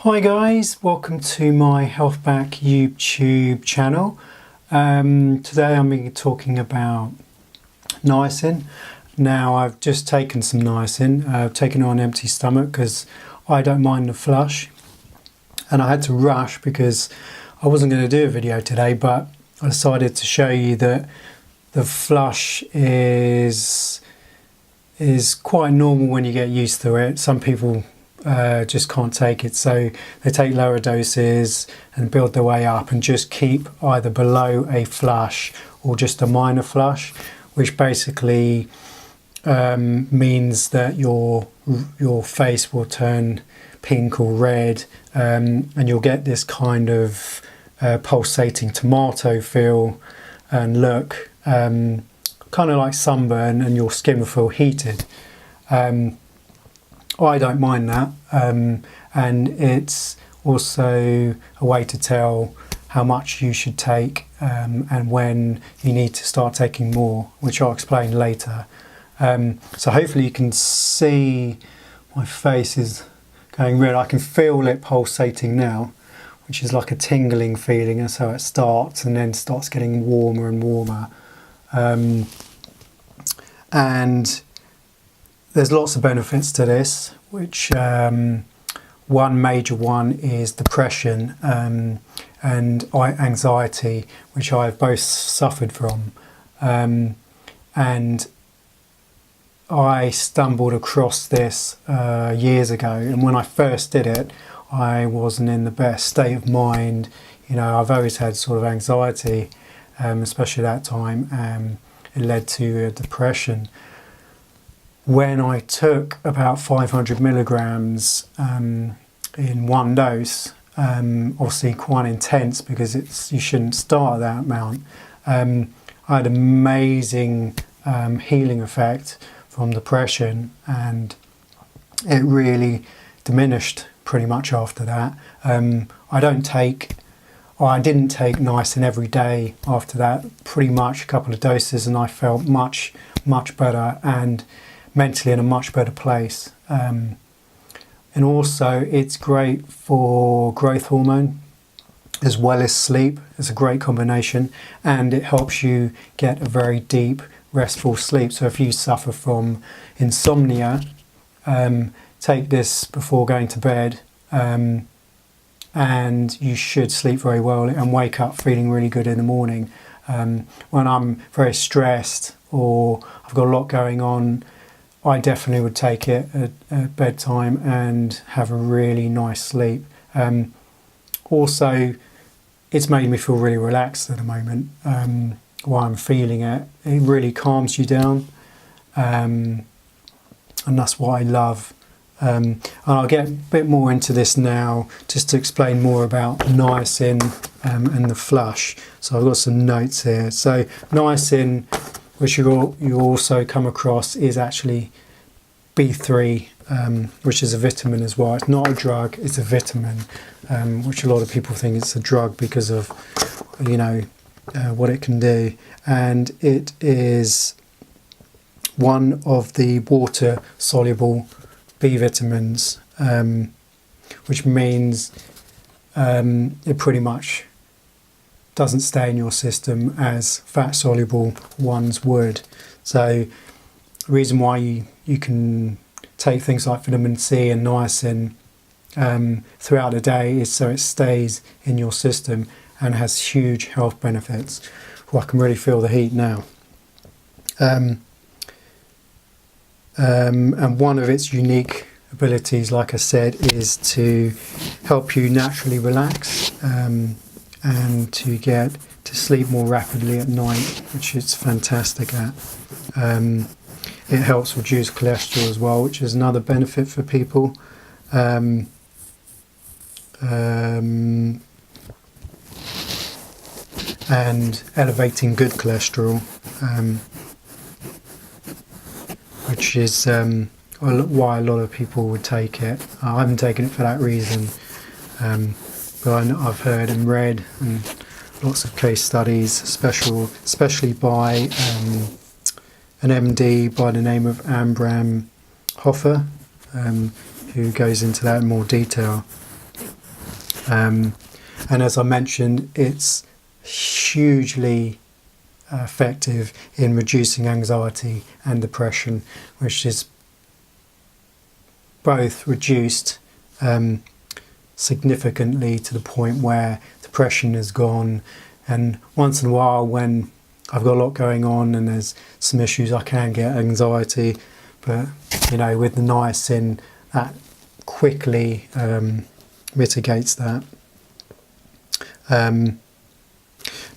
Hi guys, welcome to my Health Back YouTube channel. Today I'm going to be talking about niacin. Now I've just taken some niacin, I've taken it on an empty stomach because I don't mind the flush, and I had to rush because I wasn't going to do a video today, but I decided to show you that the flush is quite normal when you get used to it. Some people just can't take it, so they take lower doses and build their way up and just keep either below a flush or just a minor flush, which basically means that your face will turn pink or red, and you'll get this kind of pulsating tomato feel and look, kind of like sunburn, and your skin will feel heated. I don't mind that, and it's also a way to tell how much you should take and when you need to start taking more, which I'll explain later. So hopefully you can see my face is going red. I can feel it pulsating now, which is like a tingling feeling, and so it starts and then starts getting warmer and warmer. And there's lots of benefits to this, which one major one is depression and anxiety, which I've both suffered from. And I stumbled across this years ago, and when I first did it, I wasn't in the best state of mind. You know, I've always had sort of anxiety, especially that time. It led to a depression. When I took about 500 milligrams in one dose, obviously quite intense because you shouldn't start that amount, I had an amazing healing effect from depression, and it really diminished pretty much after that. I didn't take niacin every day after that, pretty much a couple of doses, and I felt much better and mentally in a much better place. And also it's great for growth hormone as well as sleep. It's a great combination, and it helps you get a very deep restful sleep. So if you suffer from insomnia, take this before going to bed, and you should sleep very well and wake up feeling really good in the morning. When I'm very stressed or I've got a lot going on, I definitely would take it at bedtime and have a really nice sleep. Also, it's made me feel really relaxed at the moment while I'm feeling it. It really calms you down, and that's what I love. And I'll get a bit more into this now, just to explain more about niacin and the flush. So I've got some notes here. So niacin, which you also come across, is actually B3, which is a vitamin as well. It's not a drug, it's a vitamin, which a lot of people think it's a drug because of, you know, what it can do. And it is one of the water-soluble B vitamins, which means it pretty much doesn't stay in your system as fat-soluble ones would. So the reason why you can take things like vitamin C and niacin throughout the day is so it stays in your system and has huge health benefits. Well, I can really feel the heat now. And one of its unique abilities, like I said, is to help you naturally relax, and to get to sleep more rapidly at night, which it's fantastic at. It helps reduce cholesterol as well, which is another benefit for people. And elevating good cholesterol, which is why a lot of people would take it. I haven't taken it for that reason, but I've heard and read and lots of case studies, especially by an MD by the name of Amram Hoffer, who goes into that in more detail. And as I mentioned, it's hugely effective in reducing anxiety and depression, which is both reduced significantly to the point where depression is gone. And once in a while, when I've got a lot going on and there's some issues, I can get anxiety, but with the niacin, that quickly mitigates that.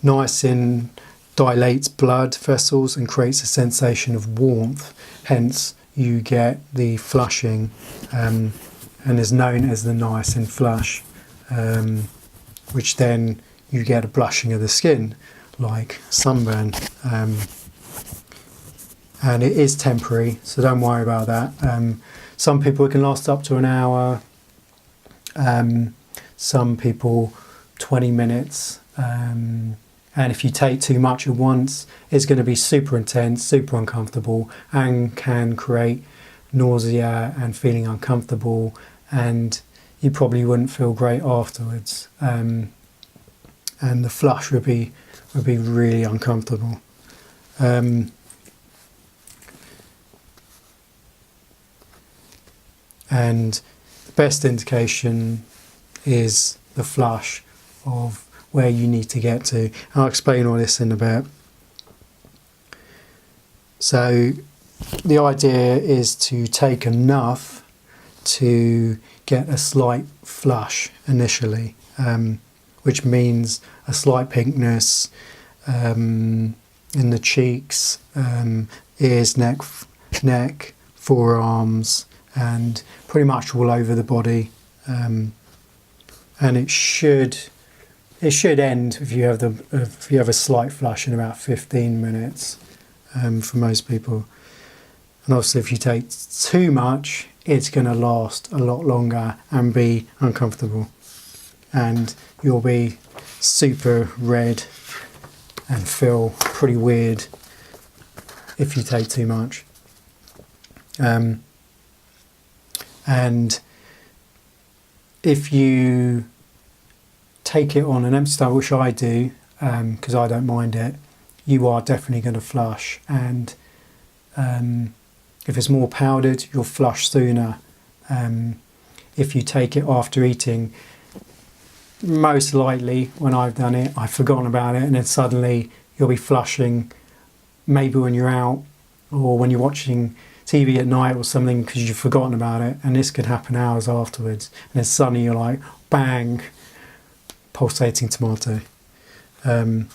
Niacin dilates blood vessels and creates a sensation of warmth, hence you get the flushing, and is known as the niacin flush, which then you get a blushing of the skin like sunburn, and it is temporary, so don't worry about that. Some people, it can last up to an hour, some people 20 minutes, and if you take too much at once, it's going to be super intense, super uncomfortable, and can create nausea and feeling uncomfortable, and you probably wouldn't feel great afterwards, and the flush would be really uncomfortable. And the best indication is the flush of where you need to get to. I'll explain all this in a bit. So the idea is to take enough to get a slight flush initially, which means a slight pinkness in the cheeks, ears, neck, forearms, and pretty much all over the body. And it should end if you have a slight flush in about 15 minutes for most people. And obviously, if you take too much, it's going to last a lot longer and be uncomfortable, and you'll be super red and feel pretty weird if you take too much. And if you take it on an empty stomach, which I do, because I don't mind it, you are definitely going to flush. And if it's more powdered, you'll flush sooner. If you take it after eating, most likely when I've done it, I've forgotten about it, and then suddenly you'll be flushing, maybe when you're out or when you're watching TV at night or something, because you've forgotten about it, and this could happen hours afterwards, and then suddenly you're like, bang, pulsating tomato. And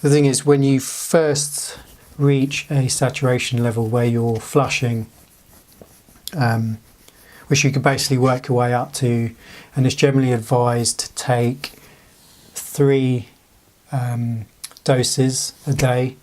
the thing is, when you first reach a saturation level where you're flushing, which you can basically work your way up to, and it's generally advised to take 3 doses a day,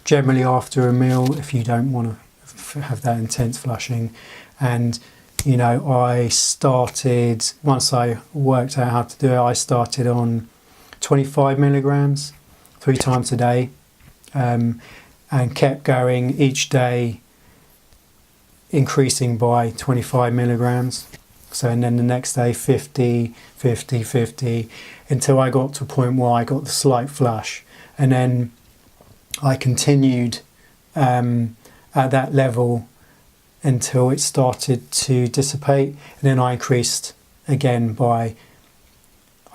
generally after a meal if you don't want to have that intense flushing. And I started, once I worked out how to do it, I started on 25 milligrams 3 times a day, and kept going each day, increasing by 25 milligrams. So, and then the next day 50, 50, 50, until I got to a point where I got the slight flush. And then I continued at that level until it started to dissipate. And then I increased again I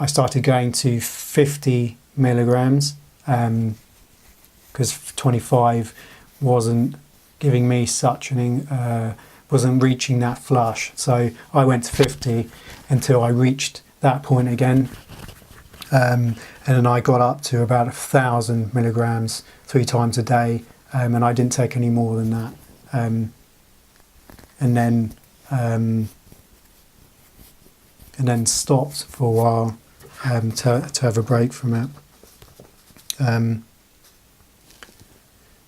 started going to 50 milligrams, because 25 wasn't giving me such wasn't reaching that flush. So I went to 50 until I reached that point again. And then I got up to about 1,000 milligrams 3 times a day, and I didn't take any more than that. And then stopped for a while to have a break from it.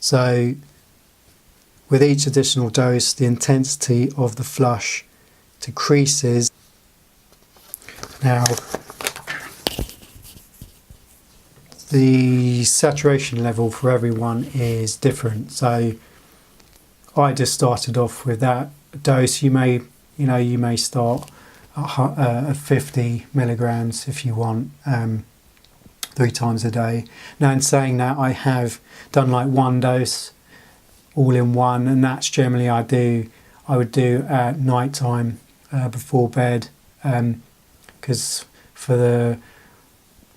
So with each additional dose, the intensity of the flush decreases. the saturation level for everyone is different. So I just started off with that dose. You may start at 50 milligrams if you want, 3 times a day. Now, in saying that, I have done like one dose all in one, and that's generally I would do at night time before bed, because for the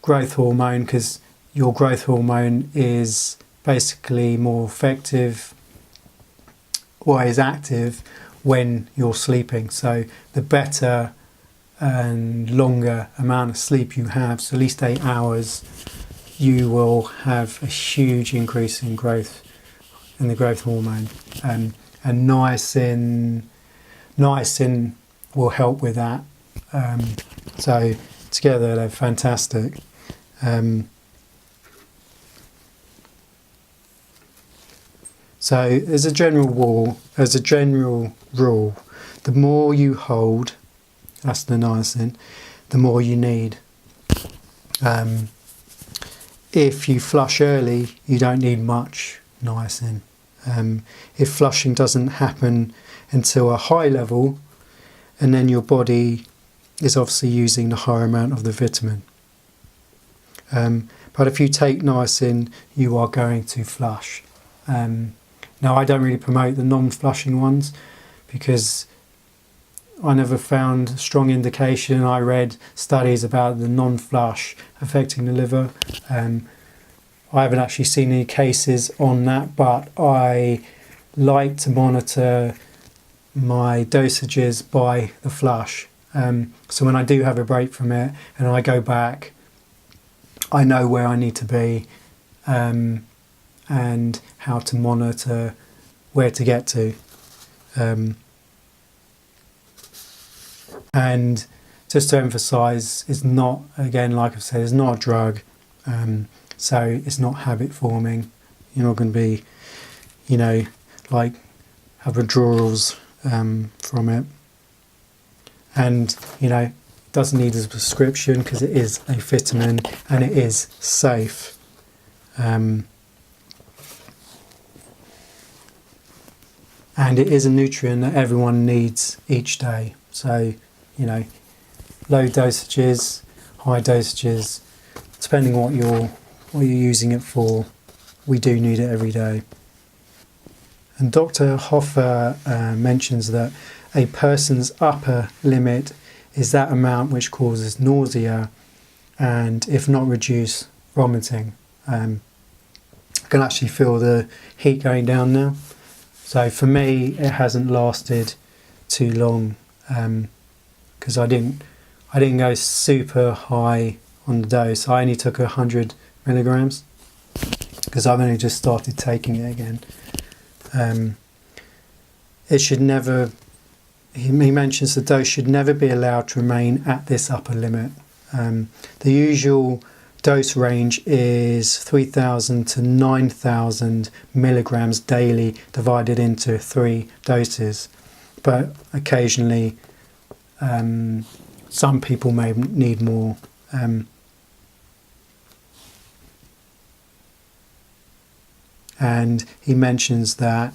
growth hormone, because your growth hormone is basically more effective or is active when you're sleeping. So the better and longer amount of sleep you have, so at least 8 hours, you will have a huge increase in growth, in the growth hormone. And niacin will help with that. So together they're fantastic. So as a general rule, the more you hold, that's the niacin, the more you need. If you flush early, you don't need much niacin. If flushing doesn't happen until a high level, and then your body is obviously using the higher amount of the vitamin. But if you take niacin, you are going to flush. Now, I don't really promote the non-flushing ones because I never found strong indication. I read studies about the non-flush affecting the liver. I haven't actually seen any cases on that, but I like to monitor my dosages by the flush. So when I do have a break from it and I go back, I know where I need to be, and how to monitor where to get to. And just to emphasise, it's not, again, like I've said, it's not a drug, so it's not habit forming. You're not going to be, like have withdrawals from it. And, doesn't need a prescription because it is a vitamin and it is safe. And it is a nutrient that everyone needs each day. So, low dosages, high dosages, depending what you're using it for, we do need it every day. And Dr. Hoffer mentions that a person's upper limit is that amount which causes nausea and, if not reduced, vomiting. I can actually feel the heat going down now. So for me, it hasn't lasted too long, because I didn't go super high on the dose. I only took 100 milligrams because I've only just started taking it again. It should never. He mentions the dose should never be allowed to remain at this upper limit. The usual dose range is 3,000 to 9,000 milligrams daily, divided into 3 doses. But occasionally, some people may need more. And he mentions that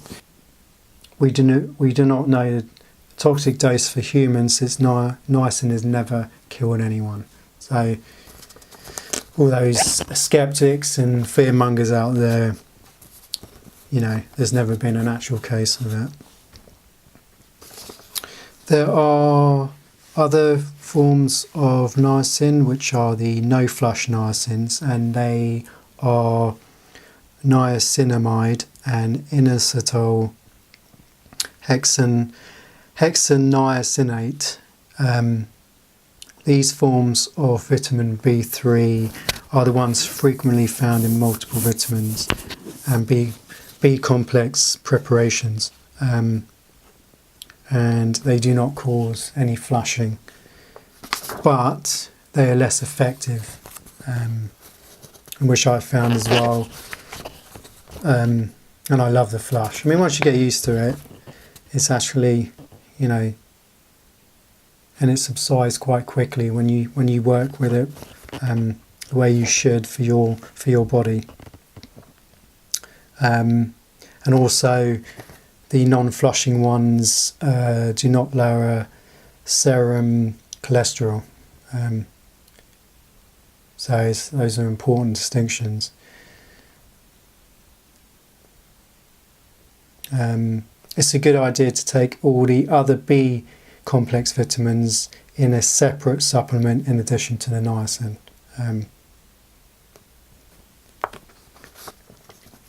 we do not know the toxic dose for humans, since niacin has never killed anyone. So all those skeptics and fearmongers out there, there's never been an actual case of that. There are other forms of niacin, which are the no-flush niacins, and they are niacinamide and inositol hexaniacinate. These forms of vitamin B3 are the ones frequently found in multiple vitamins and B complex preparations, and they do not cause any flushing, but they are less effective, which I found as well. And I love the flush. I mean, once you get used to it, it's actually, and it subsides quite quickly when you work with it. the way you should for your body. And also the non-flushing ones do not lower serum cholesterol. So those are important distinctions. It's a good idea to take all the other B complex vitamins in a separate supplement in addition to the niacin.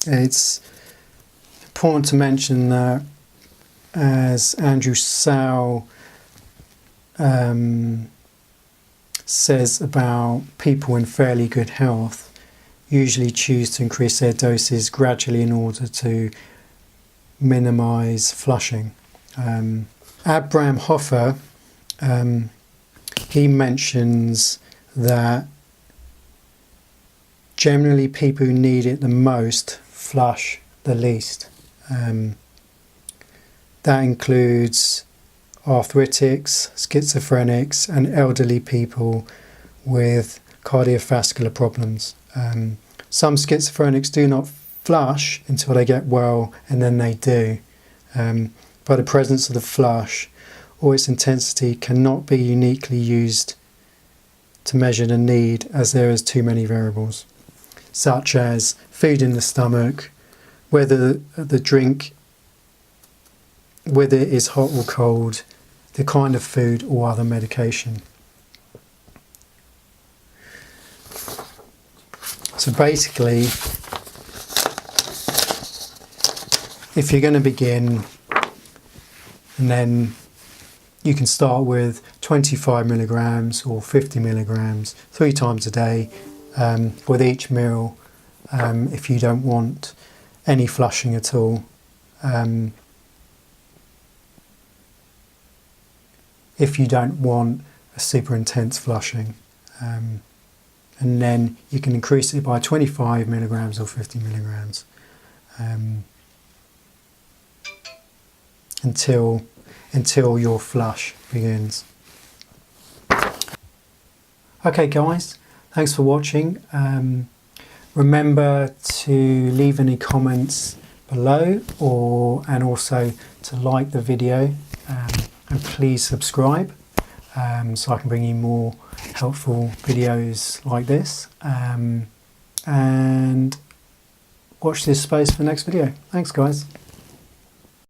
It's important to mention that, as Andrew Sau says about people in fairly good health, usually choose to increase their doses gradually in order to minimise flushing. Abraham Hoffer, he mentions that generally people who need it the most flush the least. That includes arthritics, schizophrenics and elderly people with cardiovascular problems. Some schizophrenics do not flush until they get well, and then they do. But the presence of the flush or its intensity cannot be uniquely used to measure the need, as there is too many variables, such as food in the stomach, whether the drink, whether it is hot or cold, the kind of food or other medication. So basically, if you're going to begin, and then you can start with 25 milligrams or 50 milligrams 3 times a day with each meal, if you don't want any flushing at all. If you don't want a super intense flushing, and then you can increase it by 25 milligrams or 50 milligrams until your flush begins. Okay guys, thanks for watching. Remember to leave any comments below, and also to like the video, and please subscribe so I can bring you more helpful videos like this, and watch this space for the next video. Thanks guys.